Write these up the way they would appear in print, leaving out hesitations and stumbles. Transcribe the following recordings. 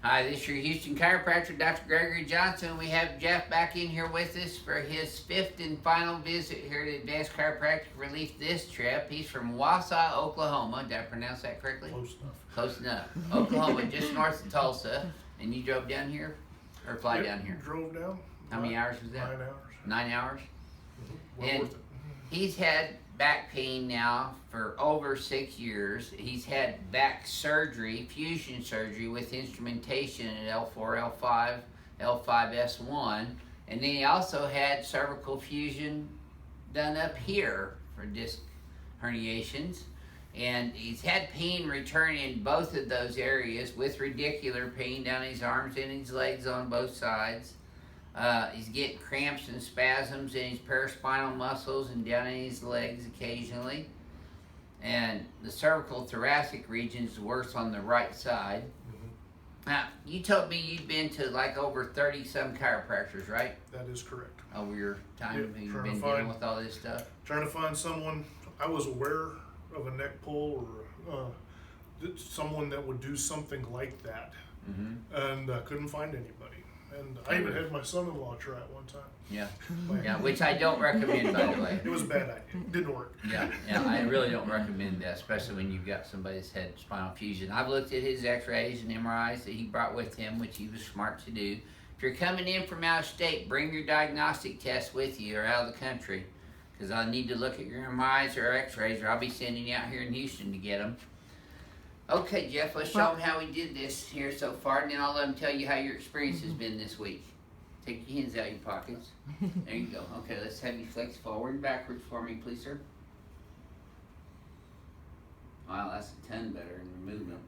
Hi, this is your Houston chiropractor, Dr. Gregory Johnson. We have Jeff back in here with us for his 5th and final visit here at Advanced Chiropractic Relief this trip. He's from Wausau, Oklahoma. Did I pronounce that correctly? Close enough. Close enough. Oklahoma, just north of Tulsa. And you drove down here? Or fly down here? Drove down. How many hours was that? 9 hours. 9 hours? Well And worth it. he's had back pain now for over 6 years. He's had back surgery, fusion surgery with instrumentation at L4, L5, L5S1. And then he also had cervical fusion done up here for disc herniations. And he's had pain return in both of those areas with radicular pain down his arms and his legs on both sides. He's getting cramps and spasms in his paraspinal muscles and down in his legs occasionally. And the cervical thoracic region is worse on the right side. Now, you told me you'd been to like over 30 some chiropractors, right? That is correct. Over your time Yeah, you've trying to been find- dealing with all this stuff? Trying to find someone, I was aware of a neck pull or someone that would do something like that. And couldn't find anybody. And I even had my son-in-law try it one time. Yeah. Yeah, which I don't recommend, by the way. It was a bad idea. It didn't work. Yeah, I really don't recommend that, especially when you've got somebody that's had spinal fusion. I've looked at his x-rays and MRIs that he brought with him, which he was smart to do. If you're coming in from out of state, bring your diagnostic test with you or out of the country, because I'll need to look at your MRIs or x-rays, or I'll be sending you out here in Houston to get them. Okay, Jeff, let's show them how we did this here so far, and then I'll let them tell you how your experience has been this week. Take your hands out of your pockets. There you go. Okay, let's have you flex forward and backwards for me, please, sir. Wow, that's a ton better in the movement.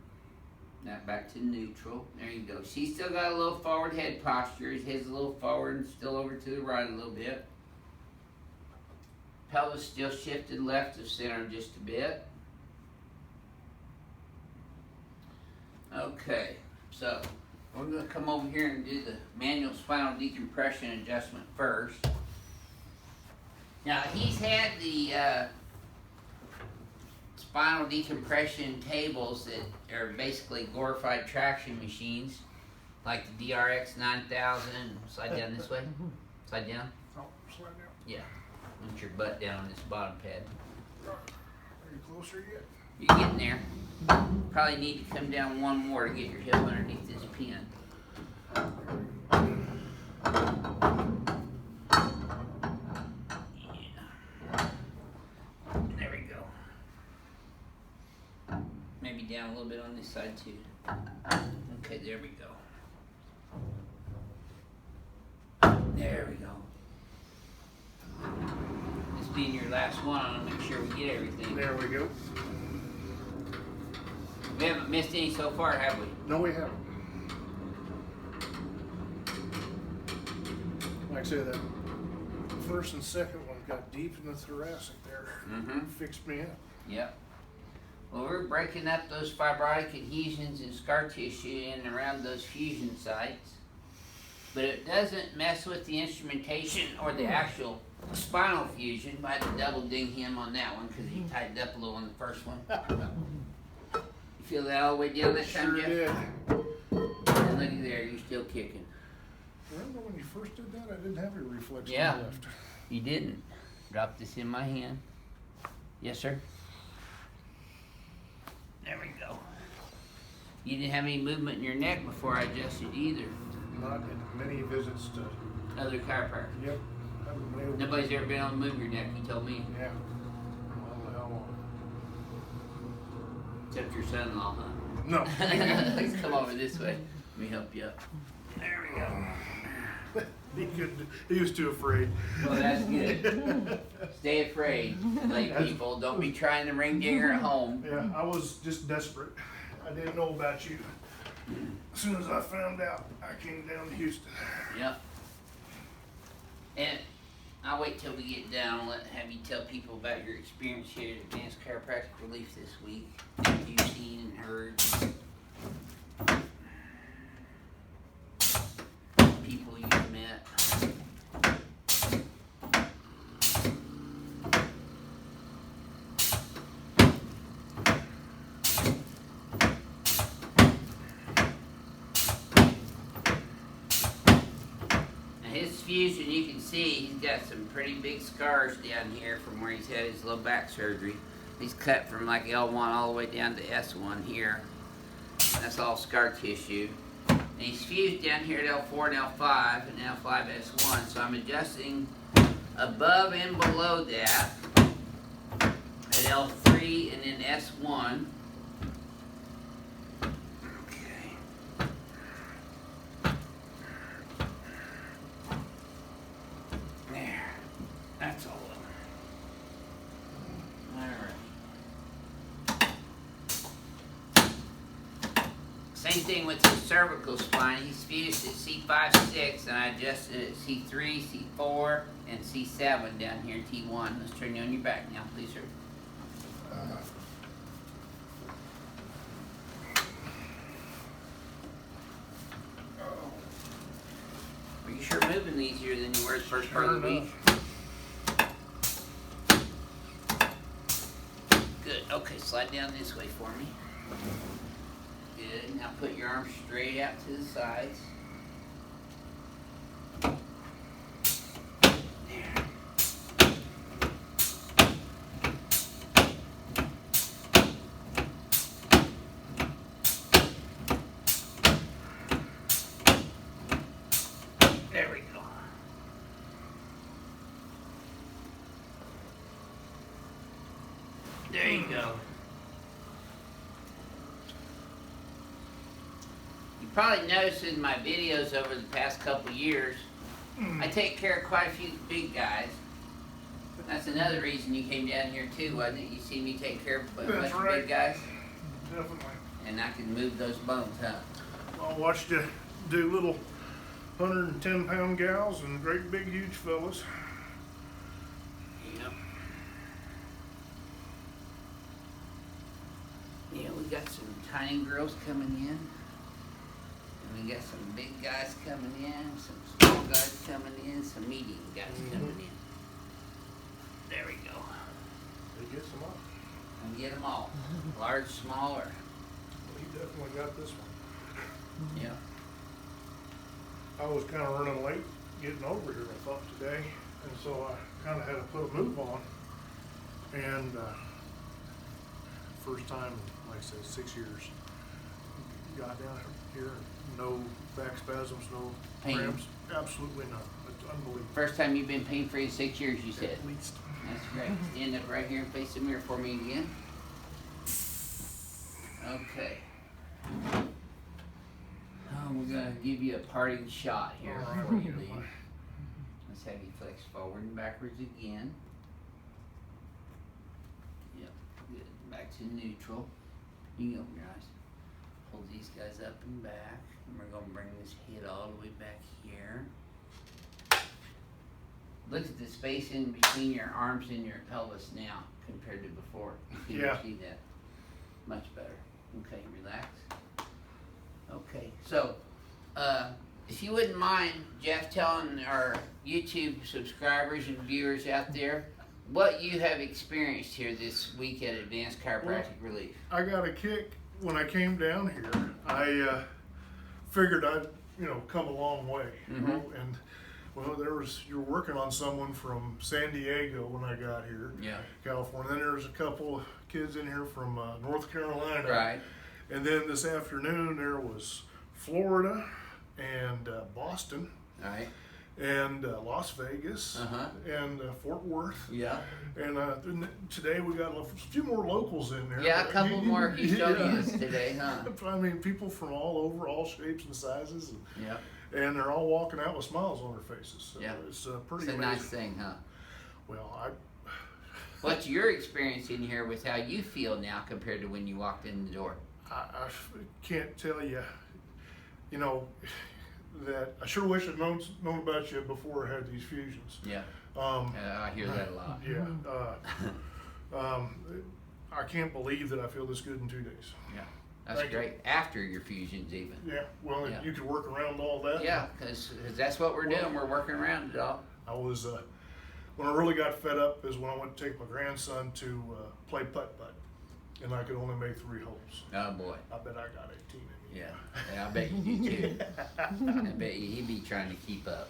Now back to neutral. There you go. She's still got a little forward head posture. His head's a little forward and still over to the right a little bit. Pelvis still shifted left of center just a bit. Okay, so we're going to come over here and do the manual spinal decompression adjustment first. Now, he's had the spinal decompression tables that are basically glorified traction machines, like the DRX 9000. Slide down this way. Slide down. Oh, slide down. Yeah. Put your butt down on this bottom pad. Are you closer yet? You're getting there. Probably need to come down one more to get your hip underneath this pin. Yeah. There we go. Maybe down a little bit on this side too. Okay, there we go. There we go. This being your last one, I want to make sure we get everything. There we go. We haven't missed any so far, have we? No, we haven't. Like I said, that first and second one got deep in the thoracic there. Fixed me up. Yep. Well, we're breaking up those fibrotic adhesions and scar tissue in and around those fusion sites. But it doesn't mess with the instrumentation or the actual spinal fusion. I had to double ding him on that one because he tightened up a little on the first one. You feel that all the way down that time, Sure Jeff? did. And look at there, you're still kicking. Remember when you first did that? I didn't have your reflex Yeah. on the left. You didn't. Drop this in my hand. Yes, sir. There we go. You didn't have any movement in your neck before I adjusted either. Not in many visits to. Other chiropractor. Yep. Haven't been able to- Nobody's ever been able to move your neck, you told me. Yeah. Well, the hell on. Except your son-in-law, huh? No. Let's come over this way. Let me help you up. There we go. He was too afraid. Well, that's good. Stay afraid, lay people. Don't be trying to ring digger at home. Yeah, I was just desperate. I didn't know about you. As soon as I found out, I came down to Houston. Yep. And I'll wait till we get down and have you tell people about your experience here at Advanced Chiropractic Relief this week. What you've seen and heard. People you've met. his fusion, you can see he's got some pretty big scars down here from where he's had his low back surgery. He's cut from like L1 all the way down to S1 here. That's all scar tissue. And he's fused down here at L4 and L5 and L5 S1. So I'm adjusting above and below that at L3 and then S1. That's all of them. Alright. Same thing with his cervical spine. He's fused at C5, 6, and I adjusted it at C3, C4, and C7 down here in T1. Let's turn you on your back now, please, sir. Well, you sure moving easier than you were the first part of the week. Good. Okay, slide down this way for me. Good. Now put your arms straight out to the sides. There we go. There you go. You probably noticed in my videos over the past couple years, I take care of quite a few big guys. That's another reason you came down here too, wasn't it? You see me take care of a bunch of big guys? Definitely. And I can move those bones, huh? I watched you do little 110-pound gals and great big huge fellas. Yep. Yeah, we got some tiny girls coming in. And we got some big guys coming in, some small guys coming in, some medium guys coming in. There we go. He gets them all. And get them all. Large, small, or... Well, he definitely got this one. Yeah. I was kind of running late getting over here, I thought, today. And so I kind of had to put a move on. And first time, like I said, 6 years, got down here, no back spasms, no Pain. cramps. Absolutely none. It's unbelievable. First time you've been pain-free in 6 years, you said. At least. That's great. Stand up right here and face the mirror for me again. Okay. Oh, we're going to give you a parting shot here All right. before you leave. Let's have you flex forward and backwards again. Yep, good. Back to neutral. You can open your eyes. Hold these guys up and back. And we're going to bring this head all the way back here. Look at the space in between your arms and your pelvis now compared to before. You can see that. Much better. Okay, relax. Okay, so if you wouldn't mind, Jeff, telling our YouTube subscribers and viewers out there what you have experienced here this week at Advanced Chiropractic Relief. I got a kick when I came down here. I figured I'd, come a long way, you know, and well, you're working on someone from San Diego when I got here, California. Then there's a couple kids in here from North Carolina, right? And then this afternoon there was Florida and Boston, right? And Las Vegas, and Fort Worth. Yeah. And today we got a few more locals in there. Yeah, a couple more Houstonians today, huh? I mean, people from all over, all shapes and sizes. Yeah. And they're all walking out with smiles on their faces. So it's pretty It's a amazing. nice thing, huh? Well, What's your experience in here with how you feel now compared to when you walked in the door? I can't tell you, that I sure wish I'd known about you before I had these fusions. Yeah. I hear that a lot. Yeah. I can't believe that I feel this good in 2 days. Yeah. That's great. After your fusions, even. Yeah. Well, you could work around all that. Yeah, because that's what we're doing. We're working around it all. I was when I really got fed up is when I went to take my grandson to play putt-putt, and I could only make 3 holes. Oh boy. I bet I got 18 in Yeah, I bet you do too. I bet you he'd be trying to keep up.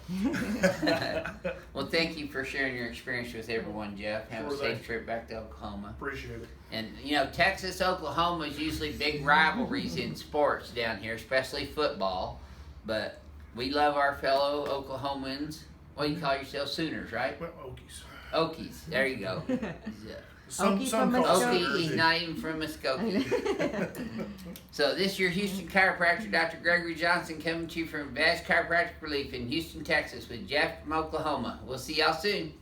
Well, thank you for sharing your experience with everyone, Jeff. Have a safe trip back to Oklahoma. Appreciate it. And you know, Texas, Oklahoma is usually big rivalries in sports down here, especially football. But we love our fellow Oklahomans. What do you call yourselves? Sooners, right? Well, Okies. Okies. There you go. Some Okie call from it Muskogee. Okie, he's not even from Muskogee. So this is your Houston chiropractor, Dr. Gregory Johnson, coming to you from Chiropractic Relief in Houston, Texas with Jeff from Oklahoma. We'll see y'all soon.